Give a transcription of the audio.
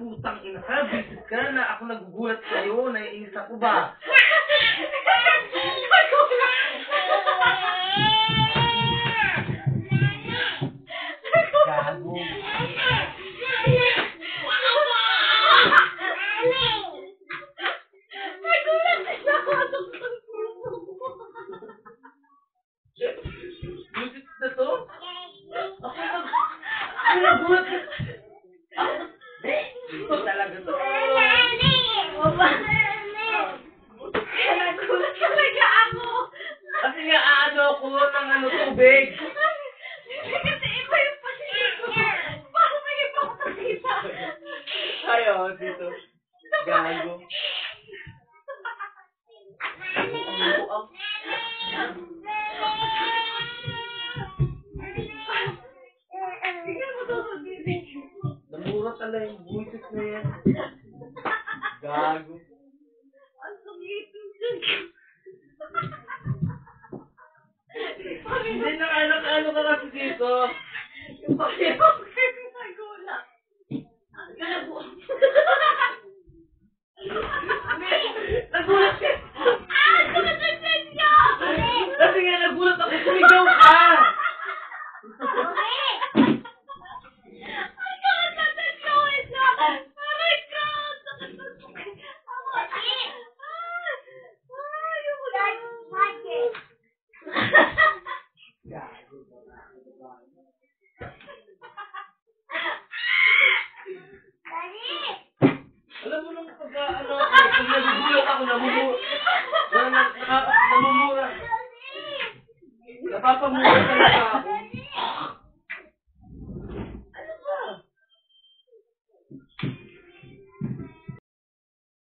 Putang ina ka, bisit ka na ako nagugulat sa'yo, naiinis ako ba? Gago. Bisit na to? Ako nagulat ka. Ito talaga to. Nagulat talaga ako. Kasi nga ano ako ng tubig. Kasi iba yung pasigit ko. Parang may iba ko nakita. Ayaw, dito. Gago. Namura talaga yung buwisit na yan. Gago. Ang sungit yung dyan. Hindi na ano ka kasi dito. Yung pagkakit yung nagulat. Nagulat ka. Sumasunod niyo! Kasi nga nagulat ako, sumigaw ka. Alam mo nung pag nagugulat ako, namumura. Napapamura talaga ako.